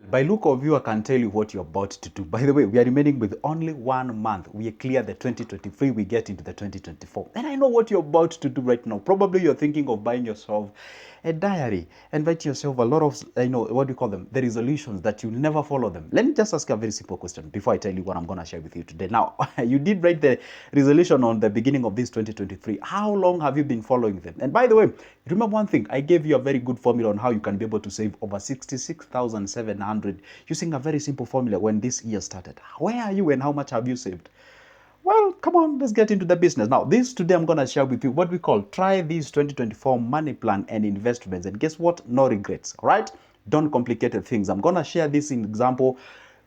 By look of you, I can tell you what you're about to do. By the way, we are remaining with only 1 month. We clear the 2023, we get into the 2024. And I know what you're about to do right now. Probably you're thinking of buying yourself a diary and write yourself a lot of, what do you call them? The resolutions that you'll never follow them. Let me just ask a very simple question before I tell you what I'm going to share with you today. Now, you did write the resolution on the beginning of this 2023. How long have you been following them? And by the way, remember one thing, I gave you a very good formula on how you can be able to save over 66,700 using a very simple formula when this year started. Where are you and how much have you saved? Well, come on, let's get into the business. Now, today I'm going to share with you what we call try this 2024 money plan and investments. And guess what? No regrets, all right? Don't complicate things. I'm going to share this in example.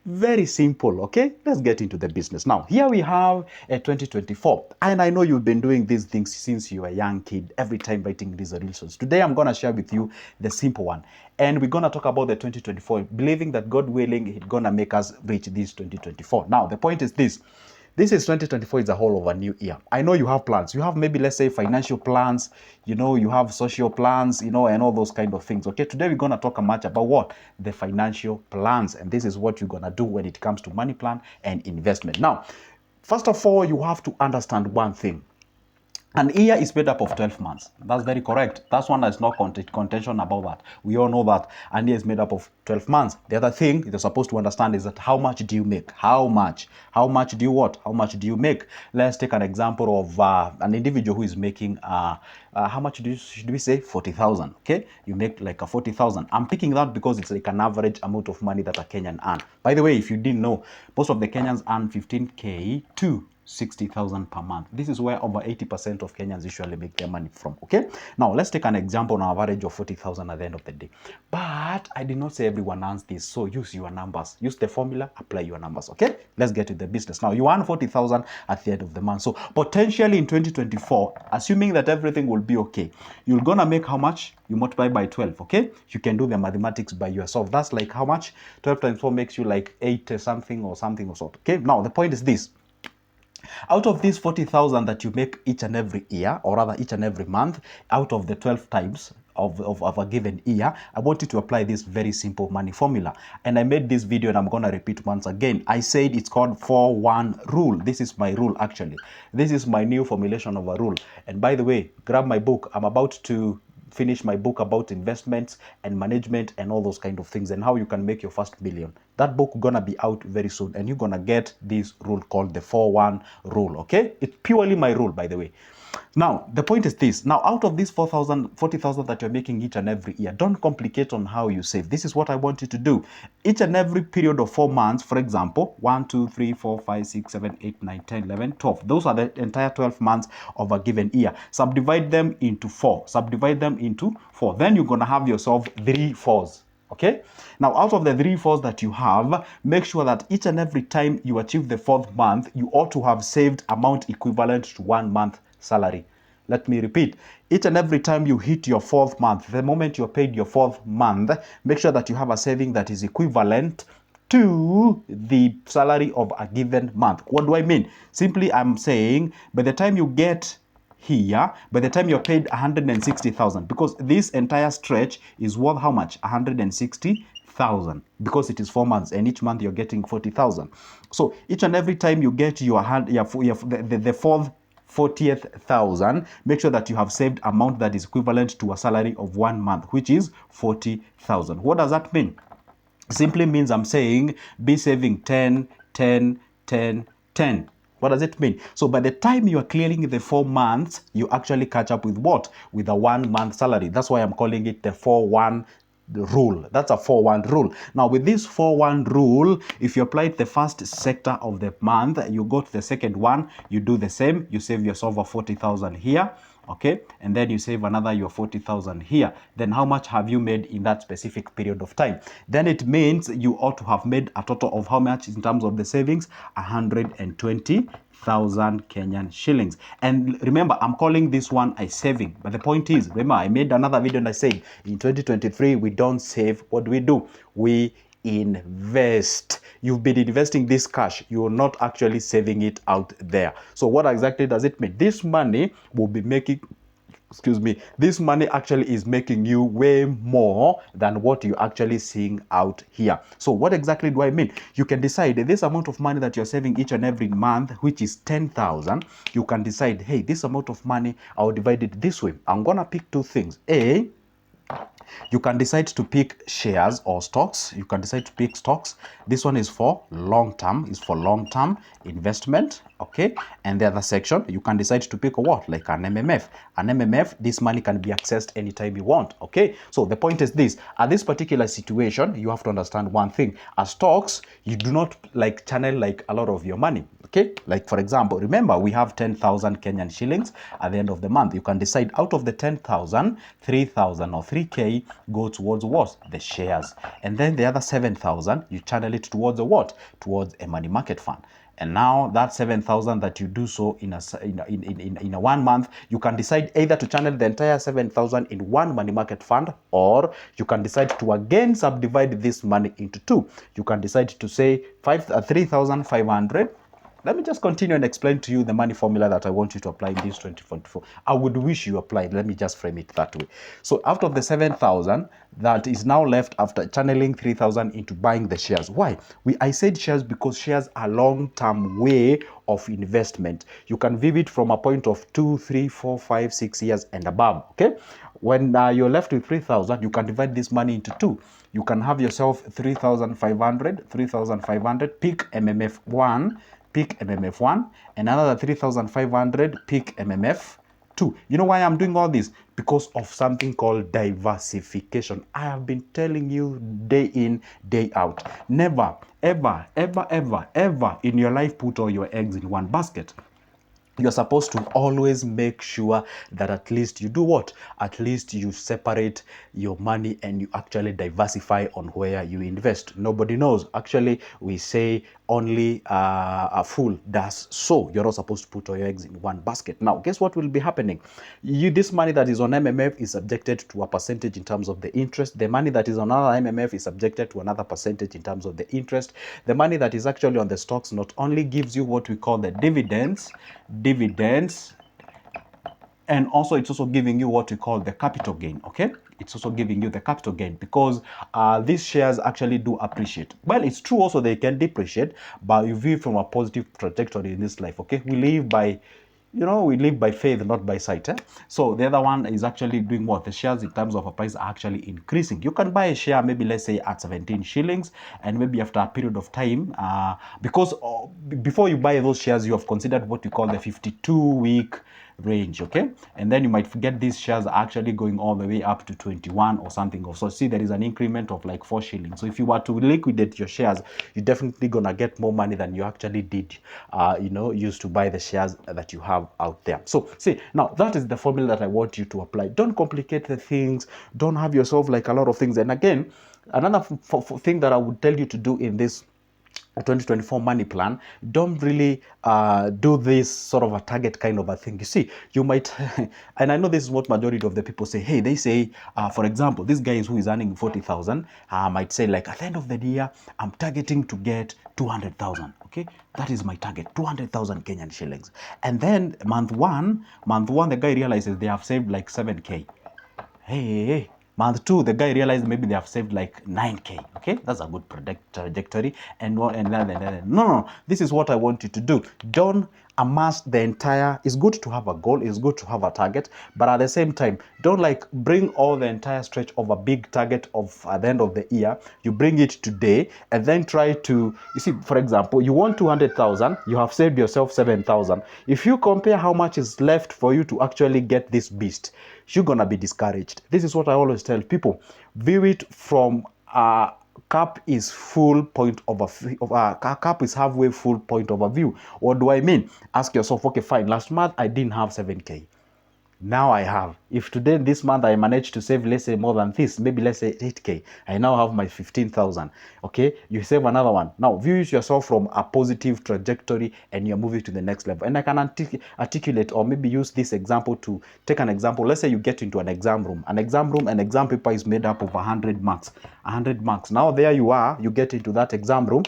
Very simple, okay? Let's get into the business. Now, here we have a 2024. And I know you've been doing these things since you were a young kid, every time writing resolutions. Today, I'm going to share with you the simple one. And we're going to talk about the 2024, believing that God willing, He's going to make us reach this 2024. Now, the point is this. This is 2024, it's a whole of a new year. I know you have plans. You have maybe, let's say, financial plans, you have social plans, and all those kind of things. Okay, today we're going to talk much about what? The financial plans. And this is what you're going to do when it comes to money plan and investment. Now, first of all, you have to understand one thing. An year is made up of 12 months. That's very correct. That's one that's not contention about that. We all know that an year is made up of 12 months. The other thing you're supposed to understand is that how much do you make? How much? How much do you what? How much do you make? Let's take an example of an individual who is making, how much should we say? 40,000. Okay? You make like a 40,000. I'm picking that because it's like an average amount of money that a Kenyan earn. By the way, if you didn't know, most of the Kenyans earn 15K to 60,000 per month. This is where over 80% of Kenyans usually make their money from. Okay, now let's take an example on average of 40,000 at the end of the day. But I did not say everyone earns this, so use your numbers, use the formula, apply your numbers. Okay, let's get to the business. Now you earn 40,000 at the end of the month, so potentially in 2024, assuming that everything will be okay, you're gonna make how much? You multiply by 12. Okay, you can do the mathematics by yourself. That's like how much? 12 times 4 makes you like 8 something or something or sort. Okay, now the point is this. Out of these 40,000 that you make each and every year, or rather each and every month, out of the 12 times of a given year, I want you to apply this very simple money formula. And I made this video and I'm going to repeat once again. I said it's called 4-1 rule. This is my rule actually. This is my new formulation of a rule. And by the way, grab my book. I'm about to finish my book about investments and management and all those kind of things and how you can make your first million. That book gonna be out very soon and you're gonna get this rule called the 4-1 rule. Okay, it's purely my rule, by the way. Now the point is this. Now out of these 40,000 that you're making each and every year, don't complicate on how you save. This is what I want you to do. Each and every period of 4 months, for example, 1 2 3 4 5 6 7 8 9 10 11 12, those are the entire 12 months of a given year. Subdivide them into 4, subdivide them into 4, then you're gonna have yourself 3 4s. Okay, now out of the 3 4s that you have, make sure that each and every time you achieve the 4th month, you ought to have saved amount equivalent to 1 month salary. Let me repeat, each and every time you hit your 4th month, the moment you're paid your 4th month, make sure that you have a saving that is equivalent to the salary of a given month. What do I mean? Simply, I'm saying by the time you get here, by the time you're paid 160,000, because this entire stretch is worth how much? 160,000, because it is 4 months and each month you're getting 40,000. So each and every time you get the 4th 40th thousand, make sure that you have saved amount that is equivalent to a salary of 1 month, which is 40,000. What does that mean? Simply means I'm saying be saving 10 10 10 10. What does it mean? So by the time you are clearing the 4 months, you actually catch up with what? With a 1 month salary. That's why I'm calling it the 4-1 rule. That's a 4-1 rule. Now with this 4-1 rule, if you apply the first sector of the month, you go to the second one, you do the same, you save yourself a 40,000 here. Okay, and then you save another your 40,000 here. Then how much have you made in that specific period of time? Then it means you ought to have made a total of how much in terms of the savings? 120,000 Kenyan shillings. And remember, I'm calling this one a saving. But the point is, remember, I made another video and I said in 2023 we don't save. What do? We invest. You've been investing this cash, you're not actually saving it out there. So what exactly does it mean? This money will be making excuse me, this money actually is making you way more than what you're actually seeing out here. So what exactly do I mean? You can decide this amount of money that you're saving each and every month, which is 10,000. You can decide, hey, this amount of money, I'll divide it this way. I'm gonna pick two things. You can decide to pick shares or stocks. You can decide to pick stocks. This one is for long-term, investment, okay? And the other section, you can decide to pick a what? Like an MMF. An MMF, this money can be accessed anytime you want, okay? So the point is this, at this particular situation, you have to understand one thing. As stocks, you do not like channel like a lot of your money, okay? Like for example, remember we have 10,000 Kenyan shillings at the end of the month. You can decide out of the 10,000, 3,000 or 3K go towards what? The shares. And then the other 7,000, you channel it towards a what? Towards a money market fund. And now that 7,000 that you do so in a 1 month, you can decide either to channel the entire 7,000 in one money market fund, or you can decide to again subdivide this money into two. You can decide to say 3,500. Let me just continue and explain to you the money formula that I want you to apply in this 2024. I would wish you applied. Let me just frame it that way. So out of the 7,000 that is now left after channeling 3,000 into buying the shares. Why? I said shares because shares are long-term way of investment. You can view it from a point of 2, 3, 4, 5, 6 years and above. Okay. When you're left with 3,000, you can divide this money into two. You can have yourself 3,500, pick MMF1, pick MMF1, and another 3,500, pick MMF2. You know why I'm doing all this? Because of something called diversification. I have been telling you day in, day out. Never, ever, ever, ever, ever in your life put all your eggs in one basket. You're supposed to always make sure that at least you do what? At least you separate your money and you actually diversify on where you invest. Nobody knows. Actually, we say only a fool does so. You're not supposed to put all your eggs in one basket. Now, guess what will be happening? This money that is on MMF is subjected to a percentage in terms of the interest. The money that is on another MMF is subjected to another percentage in terms of the interest. The money that is actually on the stocks not only gives you what we call the dividends, and also it's also giving you what we call the capital gain. Okay, it's also giving you the capital gain because these shares actually do appreciate. Well, it's true also they can depreciate, but you view from a positive trajectory in this life. Okay, we live by, we live by faith, not by sight. So the other one is actually doing what? The shares in terms of a price are actually increasing. You can buy a share, maybe let's say at 17 shillings, and maybe after a period of time, because before you buy those shares, you have considered what we call the 52-week range, okay? And then you might forget these shares are actually going all the way up to 21 or something. So see, there is an increment of like 4 shillings. So if you were to liquidate your shares, you're definitely gonna get more money than you actually did, used to buy the shares that you have out there. So see, now that is the formula that I want you to apply. Don't complicate the things. Don't have yourself like a lot of things. And again, another thing that I would tell you to do in this 2024 money plan, don't really do this sort of a target kind of a thing. You see, you might, and I know this is what majority of the people say. Hey, they say, for example, this guy who is earning 40,000 might say like, at the end of the year, I'm targeting to get 200,000. Okay, that is my target, 200,000 Kenyan shillings. And then month one, the guy realizes they have saved like 7K. Hey. Month 2, the guy realized maybe they have saved like 9K. Okay, that's a good trajectory. No. This is what I want you to do. Don't amass the entire. It's good to have a goal. It's good to have a target, but at the same time, don't like bring all the entire stretch of a big target of at the end of the year. You bring it today and then try to. You see, for example, you want 200,000. You have saved yourself 7,000. If you compare how much is left for you to actually get this beast, you're gonna be discouraged. This is what I always tell people. View it from cup is full point of a cup is halfway full point of a view. What do I mean? Ask yourself, okay, fine, last month I didn't have 7K. Now I have. If today, this month, I managed to save, let's say, more than this, maybe let's say 8K, I now have my 15,000. Okay, you save another one. Now, view yourself from a positive trajectory and you're moving to the next level. And I can articulate or maybe use this example to take an example. Let's say you get into an exam room. An exam paper is made up of 100 marks. 100 marks. Now, there you are, you get into that exam room.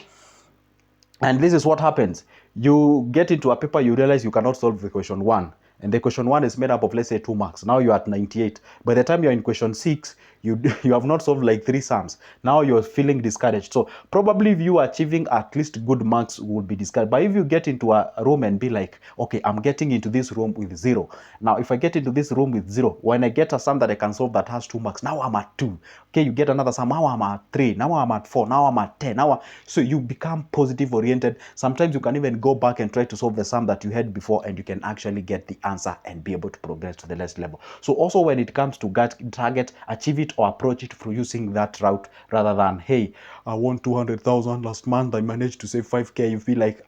And this is what happens. You get into a paper, you realize you cannot solve the question 1. and the question 1 is made up of, let's say, 2 marks. Now you're at 98. By the time you're in question 6, you have not solved like 3 sums. Now you're feeling discouraged. So probably if you are achieving at least good marks, would be discouraged. But if you get into a room and be like, okay, I'm getting into this room with 0. Now if I get into this room with 0, when I get a sum that I can solve that has 2 marks, now I'm at 2. Okay, you get another sum, now I'm at 3, now I'm at 4, now I'm at 10. So you become positive oriented. Sometimes you can even go back and try to solve the sum that you had before, and you can actually get the answer and be able to progress to the next level. So also when it comes to target, achieve it or approach it through using that route, rather than, hey, I won 200,000 last month, I managed to save 5k. You feel like,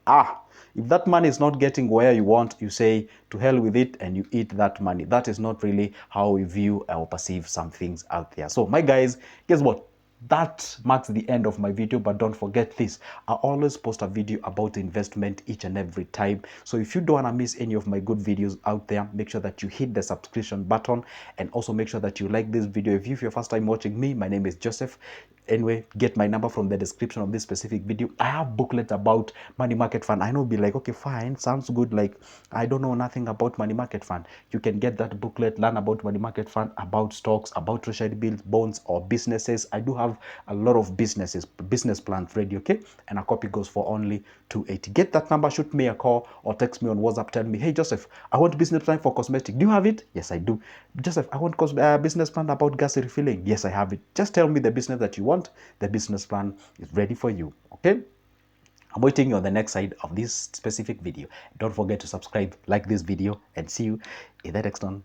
if that money is not getting where you want, you say to hell with it and you eat that money. That is not really how we view or perceive some things out there. So my guys, guess what? That marks the end of my video, but don't forget this: I always post a video about investment each and every time. So if you don't want to miss any of my good videos out there, make sure that you hit the subscription button, and also make sure that you like this video. If you're your first time watching me, my name is Joseph. Anyway, get my number from the description of this specific video. I have booklet about money market fund. I know, be like, okay, fine, sounds good, like I don't know nothing about money market fund. You can get that booklet, learn about money market fund, about stocks, about treasury bills, bonds, or businesses. I do have a lot of business plans ready, okay? And a copy goes for only 280. Get that number, shoot me a call or text me on WhatsApp. Tell me, hey Joseph, I want business plan for cosmetic. Do you have it? Yes, I do. Joseph, I want business plan about gas refilling. Yes, I have it. Just tell me the business that you want. The business plan is ready for you, okay? I'm waiting you on the next side of this specific video. Don't forget to subscribe, like this video, and see you in the next one.